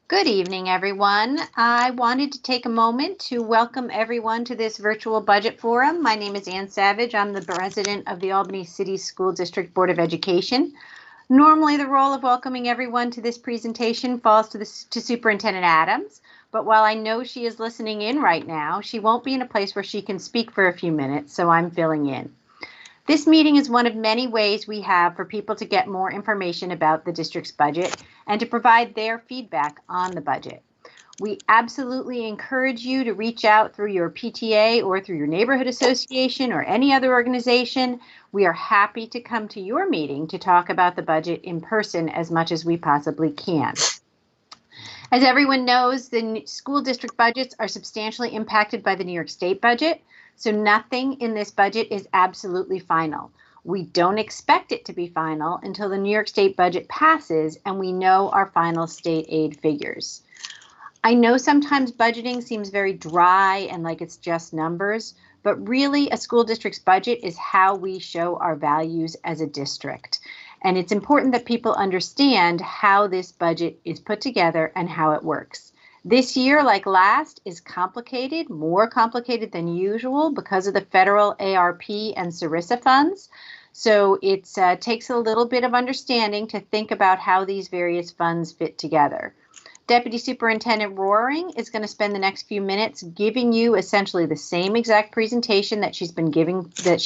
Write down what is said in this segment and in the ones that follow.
Good evening, everyone. I wanted to take a moment to welcome everyone to this virtual budget forum. My name is Ann Savage. I'm the president of the Albany City School District Board of Education. Normally, the role of welcoming everyone to this presentation falls to Superintendent Adams, but while I know she is listening in right now, she won't be in a place where she can speak for a few minutes, so I'm filling in. This meeting is one of many ways we have for people to get more information about the district's budget and to provide their feedback on the budget. We absolutely encourage you to reach out through your PTA or through your neighborhood association or any other organization. We are happy to come to your meeting to talk about the budget in person as much as we possibly can. As everyone knows, the school district budgets are substantially impacted by the New York State budget. So nothing in this budget is absolutely final. We don't expect it to be final until the New York State budget passes and we know our final state aid figures. I know sometimes budgeting seems very dry and like it's just numbers, but really a school district's budget is how we show our values as a district. And it's important that people understand how this budget is put together and how it works. This year, like last, is complicated, more complicated than usual because of the federal ARP and SARISA funds. So it takes a little bit of understanding to think about how these various funds fit together. Deputy Superintendent Roaring is going to spend the next few minutes giving you essentially the same exact presentation that she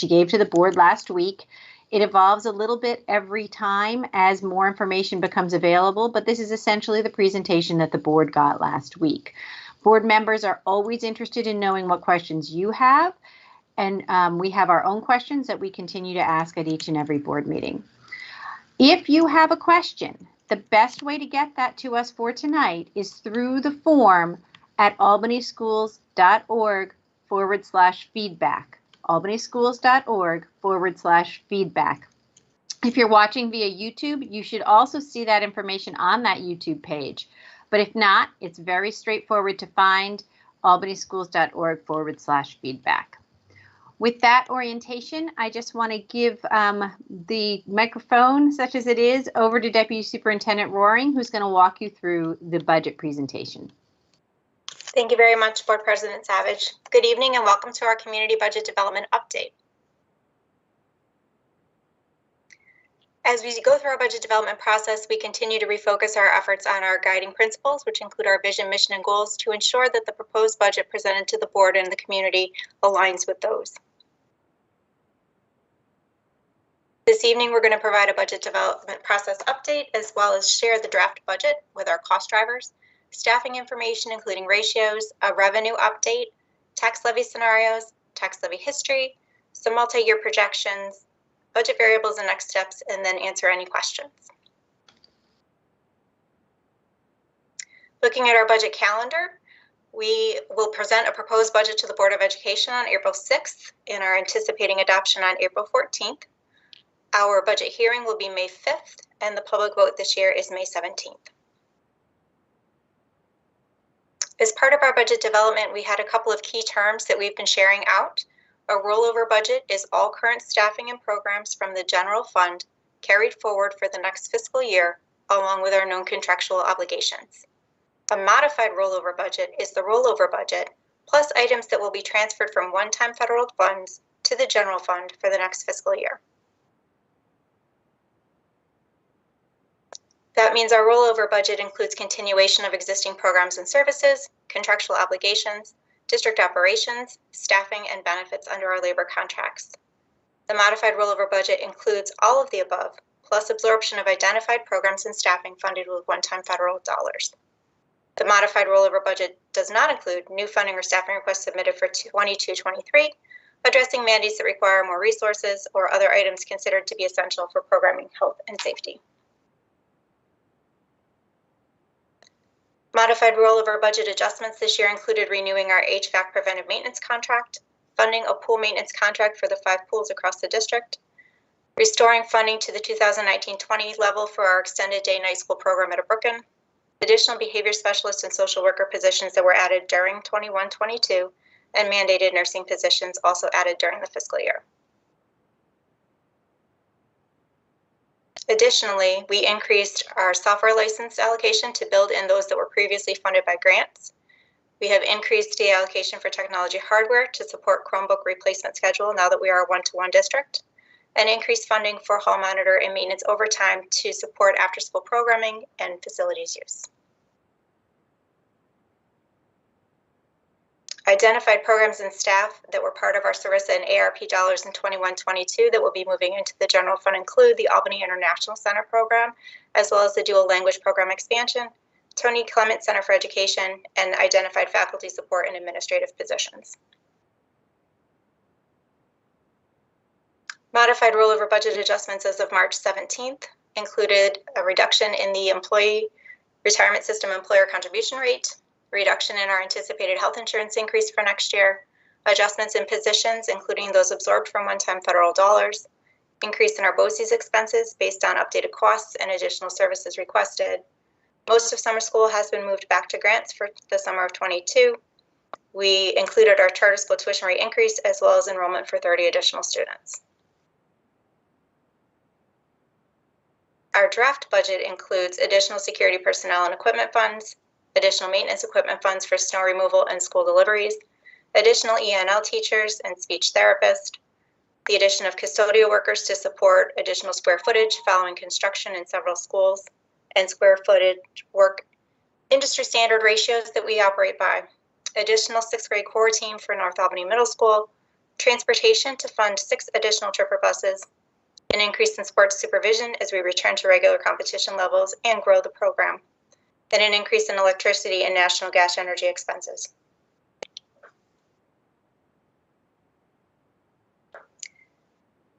gave to the board last week. It evolves a little bit every time as more information becomes available, but this is essentially the presentation that the board got last week. Board members are always interested in knowing what questions you have, and we have our own questions that we continue to ask at each and every board meeting. If you have a question, the best way to get that to us for tonight is through the form at albanyschools.org/feedback. albanyschools.org/feedback. If you're watching via YouTube, you should also see that information on that YouTube page. But if not, it's very straightforward to find, albanyschools.org/feedback. With that orientation, I just want to give the microphone, such as it is, over to Deputy Superintendent Roaring, who's going to walk you through the budget presentation. Thank you very much, Board President Savage. Good evening and welcome to our Community Budget Development Update. As we go through our budget development process, we continue to refocus our efforts on our guiding principles, which include our vision, mission, and goals, to ensure that the proposed budget presented to the board and the community aligns with those. This evening, we're going to provide a budget development process update, as well as share the draft budget with our cost drivers, staffing information, including ratios, a revenue update, tax levy scenarios, tax levy history, some multi-year projections, budget variables and next steps, and then answer any questions. Looking at our budget calendar, we will present a proposed budget to the Board of Education on April 6th and are anticipating adoption on April 14th. Our budget hearing will be May 5th, and the public vote this year is May 17th. As part of our budget development, we had a couple of key terms that we've been sharing out. A rollover budget is all current staffing and programs from the general fund carried forward for the next fiscal year, along with our known contractual obligations. A modified rollover budget is the rollover budget, plus items that will be transferred from one-time federal funds to the general fund for the next fiscal year. That means our rollover budget includes continuation of existing programs and services, contractual obligations, district operations, staffing, and benefits under our labor contracts. The modified rollover budget includes all of the above, plus absorption of identified programs and staffing funded with one-time federal dollars. The modified rollover budget does not include new funding or staffing requests submitted for 22-23, addressing mandates that require more resources or other items considered to be essential for programming health and safety. Modified rollover budget adjustments this year included renewing our HVAC preventive maintenance contract, funding a pool maintenance contract for the 5 pools across the district, restoring funding to the 2019-20 level for our extended day night school program at Brooklyn, additional behavior specialist and social worker positions that were added during 21-22, and mandated nursing positions also added during the fiscal year. Additionally, we increased our software license allocation to build in those that were previously funded by grants. We have increased the allocation for technology hardware to support Chromebook replacement schedule now that we are a one-to-one district, and increased funding for hall monitor and maintenance overtime to support after-school programming and facilities use. Identified programs and staff that were part of our Sarissa and ARP dollars in 21-22 that will be moving into the general fund include the Albany International Center program, as well as the dual language program expansion, Tony Clement Center for Education, and identified faculty support and administrative positions. Modified rollover budget adjustments as of March 17th included a reduction in the employee retirement system employer contribution rate, reduction in our anticipated health insurance increase for next year, adjustments in positions, including those absorbed from one-time federal dollars, increase in our BOCES expenses based on updated costs and additional services requested. Most of summer school has been moved back to grants for the summer of 22. We included our charter school tuition rate increase as well as enrollment for 30 additional students. Our draft budget includes additional security personnel and equipment funds, additional maintenance equipment funds for snow removal and school deliveries, additional ENL teachers and speech therapists, the addition of custodial workers to support additional square footage following construction in several schools, and square footage work industry standard ratios that we operate by, additional 6th grade core team for North Albany Middle School, transportation to fund 6 additional tripper buses, an increase in sports supervision as we return to regular competition levels and grow the program, and an increase in electricity and national gas energy expenses.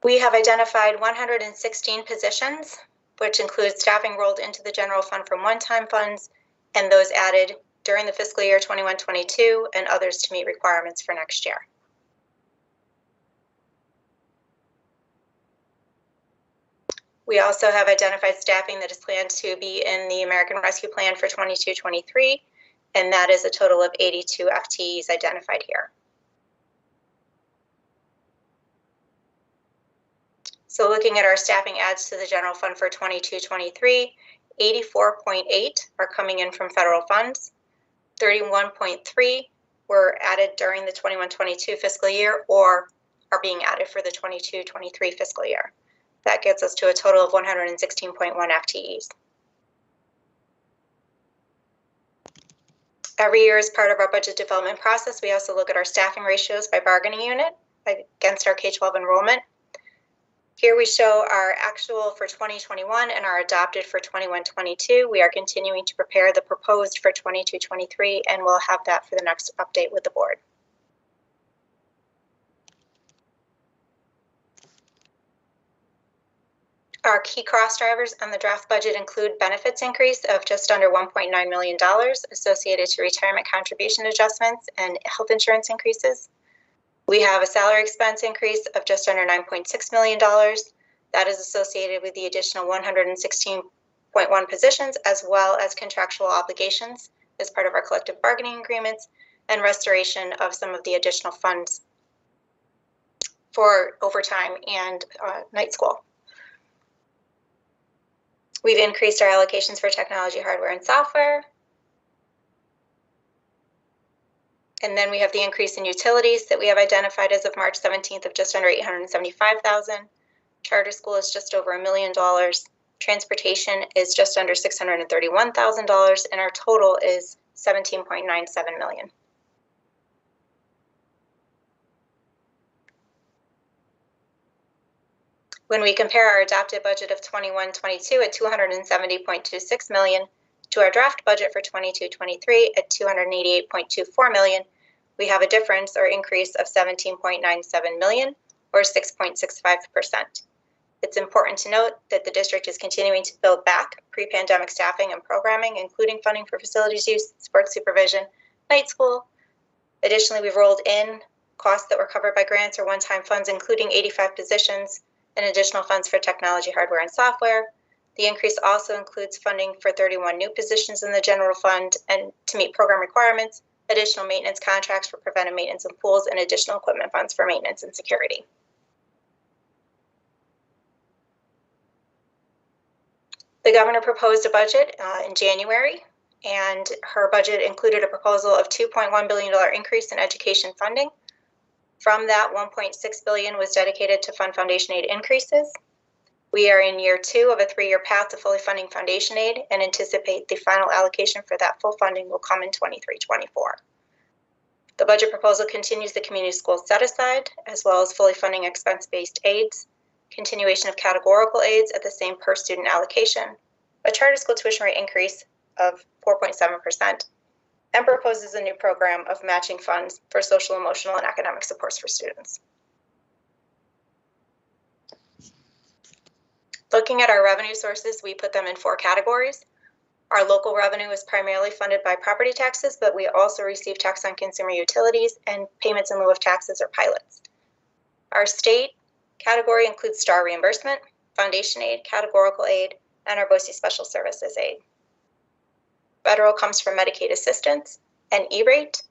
We have identified 116 positions, which includes staffing rolled into the general fund from one-time funds and those added during the fiscal year 21-22 and others to meet requirements for next year. We also have identified staffing that is planned to be in the American Rescue Plan for 22-23, and that is a total of 82 FTEs identified here. So looking at our staffing adds to the general fund for 22-23, 84.8 are coming in from federal funds, 31.3 were added during the 21-22 fiscal year or are being added for the 22-23 fiscal year. That gets us to a total of 116.1 FTEs. Every year as part of our budget development process, we also look at our staffing ratios by bargaining unit against our K-12 enrollment. Here we show our actual for 2021 and our adopted for 21-22. We are continuing to prepare the proposed for 22-23, and we'll have that for the next update with the board. Our key cost drivers on the draft budget include benefits increase of just under $1.9 million associated to retirement contribution adjustments and health insurance increases. We have a salary expense increase of just under $9.6 million. That is associated with the additional 116.1 positions as well as contractual obligations as part of our collective bargaining agreements and restoration of some of the additional funds for overtime and night school. We've increased our allocations for technology, hardware, and software. And then we have the increase in utilities that we have identified as of March 17th of just under $875,000. Charter school is just over $1 million. Transportation is just under $631,000, and our total is $17.97 million. When we compare our adopted budget of 21-22 at $270.26 million to our draft budget for 22-23 at $288.24 million, we have a difference or increase of $17.97 million or 6.65%. It's important to note that the district is continuing to build back pre-pandemic staffing and programming, including funding for facilities use, sports supervision, night school. Additionally, we've rolled in costs that were covered by grants or one-time funds, including 85 positions and additional funds for technology, hardware, and software. The increase also includes funding for 31 new positions in the general fund and to meet program requirements, additional maintenance contracts for preventive maintenance and pools, and additional equipment funds for maintenance and security. The governor proposed a budget in January, and her budget included a proposal of $2.1 billion increase in education funding. From that, $1.6 billion was dedicated to fund foundation aid increases. We are in year 2 of a 3-year path to fully funding foundation aid and anticipate the final allocation for that full funding will come in 23-24. The budget proposal continues the community school set-aside, as well as fully funding expense-based aids, continuation of categorical aids at the same per-student allocation, a charter school tuition rate increase of 4.7%, and proposes a new program of matching funds for social, emotional, and academic supports for students. Looking at our revenue sources, we put them in 4 categories. Our local revenue is primarily funded by property taxes, but we also receive tax on consumer utilities and payments in lieu of taxes or pilots. Our state category includes STAR reimbursement, foundation aid, categorical aid, and our BOCES special services aid. Federal comes from Medicaid assistance and E-rate,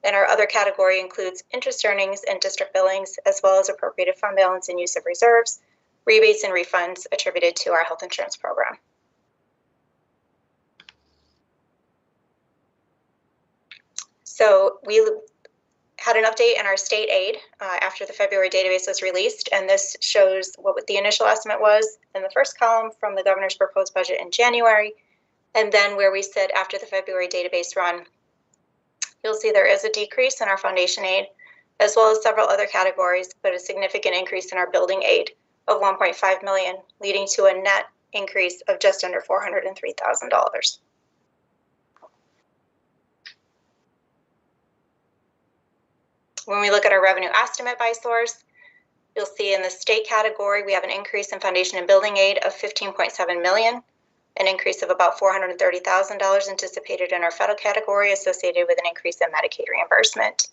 and our other category includes interest earnings and district billings, as well as appropriated fund balance and use of reserves, rebates and refunds attributed to our health insurance program. So we had an update in our state aid after the February database was released, and this shows what the initial estimate was in the first column from the governor's proposed budget in January, and then where we sit after the February database run. You'll see there is a decrease in our foundation aid, as well as several other categories, but a significant increase in our building aid of $1.5 million, leading to a net increase of just under $403,000. When we look at our revenue estimate by source, you'll see in the state category, we have an increase in foundation and building aid of $15.7 million, an increase of about $430,000 anticipated in our federal category associated with an increase in Medicaid reimbursement.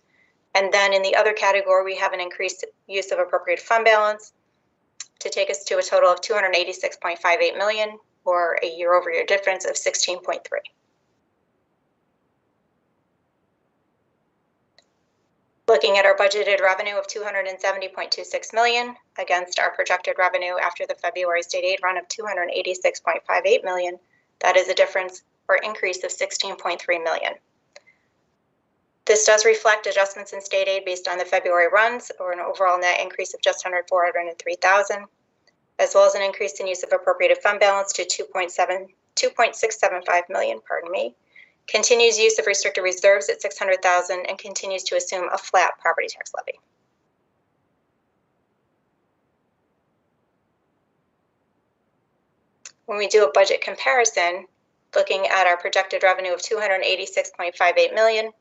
And then in the other category, we have an increased use of appropriated fund balance to take us to a total of $286.58 million, or a year-over-year difference of 16.3. Looking at our budgeted revenue of $270.26 million against our projected revenue after the February state aid run of $286.58 million, that is a difference or increase of $16.3 million. This does reflect adjustments in state aid based on the February runs, or an overall net increase of just under $403,000, as well as an increase in use of appropriated fund balance to $2.675 million, continues use of restricted reserves at $600,000, and continues to assume a flat property tax levy. When we do a budget comparison, looking at our projected revenue of $286.58 million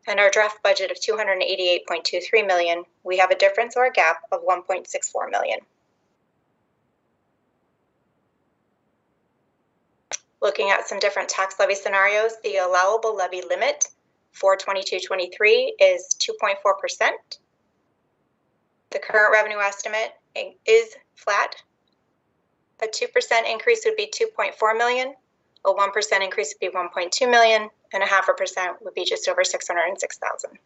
and our draft budget of $288.23 million, we have a difference or a gap of $1.64 million. Looking at some different tax levy scenarios, the allowable levy limit for 22-23 is 2.4%. The current revenue estimate is flat. A 2% increase would be $2.4 million, a 1% increase would be $1.2 million, and a 0.5% would be just over $606,000.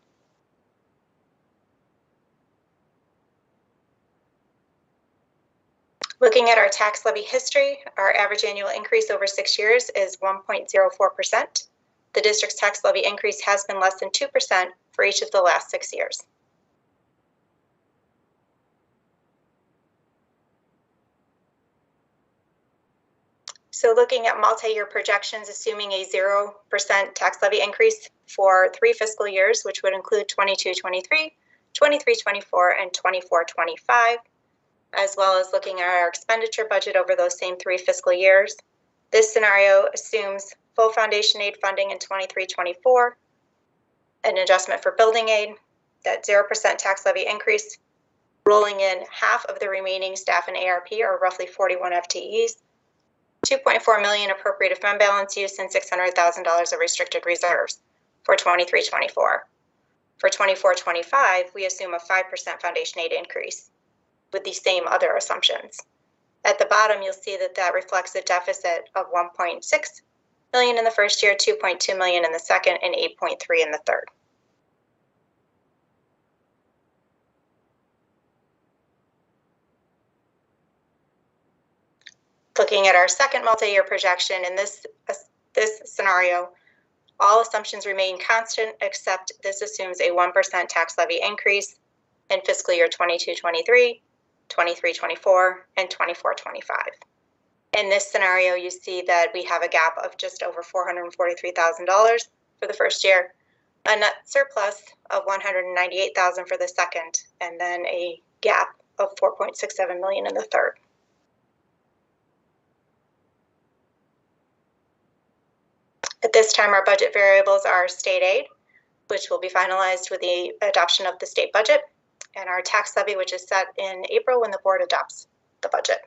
Looking at our tax levy history, our average annual increase over 6 years is 1.04%. The district's tax levy increase has been less than 2% for each of the last 6 years. So looking at multi-year projections, assuming a 0% tax levy increase for 3 fiscal years, which would include 22-23, 23-24, and 24-25, as well as looking at our expenditure budget over those same 3 fiscal years. This scenario assumes full foundation aid funding in 23-24, an adjustment for building aid, that 0% tax levy increase, rolling in half of the remaining staff in ARP, or roughly 41 FTEs, $2.4 million appropriated fund balance use, and $600,000 of restricted reserves for 23-24. For 24-25, we assume a 5% foundation aid increase with the same other assumptions. At the bottom, you'll see that that reflects a deficit of $1.6 million in the first year, $2.2 million in the second, and $8.3 in the third. Looking at our second multi-year projection, in this scenario, all assumptions remain constant, except this assumes a 1% tax levy increase in fiscal year 22-23, 23-24, and 24-25. In this scenario, you see that we have a gap of just over $443,000 for the first year, a net surplus of $198,000 for the second, and then a gap of $4.67 million in the third. At this time, our budget variables are state aid, which will be finalized with the adoption of the state budget, and our tax levy, which is set in April when the board adopts the budget.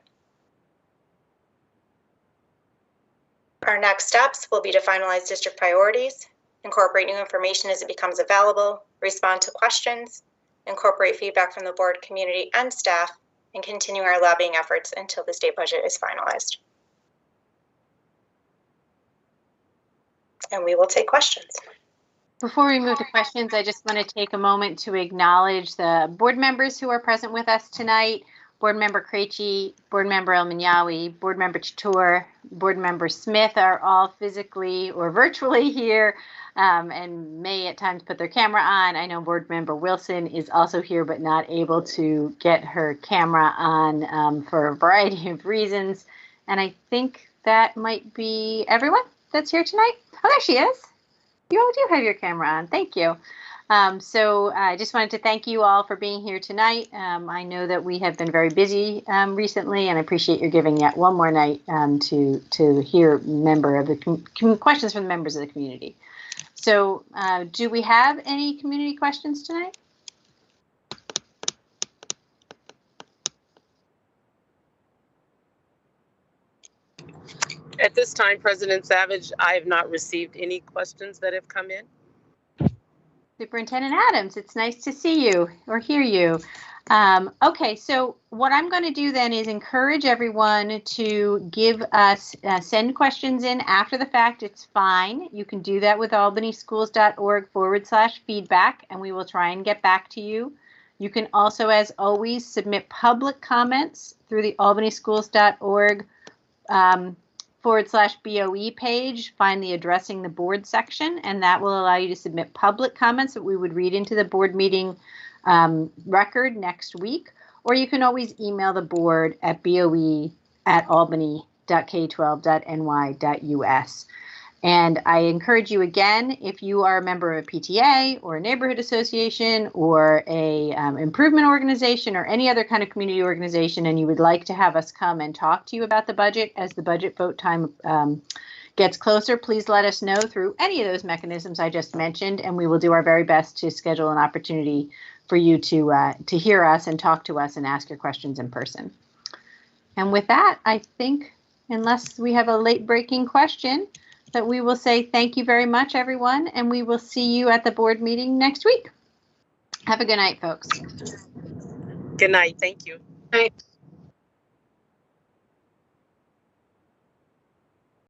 Our next steps will be to finalize district priorities, incorporate new information as it becomes available, respond to questions, incorporate feedback from the board, community, and staff, and continue our lobbying efforts until the state budget is finalized. And we will take questions. Before we move to questions, I just want to take a moment to acknowledge the board members who are present with us tonight. Board Member Krejci, Board Member El-Minyawi, Board Member Chatour, Board Member Smith are all physically or virtually here and may at times put their camera on. I know Board Member Wilson is also here but not able to get her camera on for a variety of reasons. And I think that might be everyone that's here tonight. Oh, there she is. You all do have your camera on. Thank you. So I just wanted to thank you all for being here tonight. I know that we have been very busy recently, and I appreciate your giving yet one more night to hear questions from the members of the community. So do we have any community questions tonight? At this time, President Savage, I have not received any questions that have come in. Superintendent Adams, it's nice to see you or hear you. Okay, so what I'm going to do then is encourage everyone to give us, send questions in after the fact. It's fine. You can do that with albanyschools.org/feedback, and we will try and get back to you. You can also, as always, submit public comments through the albanyschools.org /BOE page, find the addressing the board section, and that will allow you to submit public comments that we would read into the board meeting record next week. Or you can always email the board at boe@albany.k12.ny.us. And I encourage you again, if you are a member of a PTA or a neighborhood association or a improvement organization or any other kind of community organization, and you would like to have us come and talk to you about the budget as the budget vote time gets closer, please let us know through any of those mechanisms I just mentioned, and we will do our very best to schedule an opportunity for you to hear us and talk to us and ask your questions in person. And with that, I think, unless we have a late breaking question, that we will say thank you very much, everyone, and we will see you at the board meeting next week. Have a good night, folks. Good night. Thank you. Good night.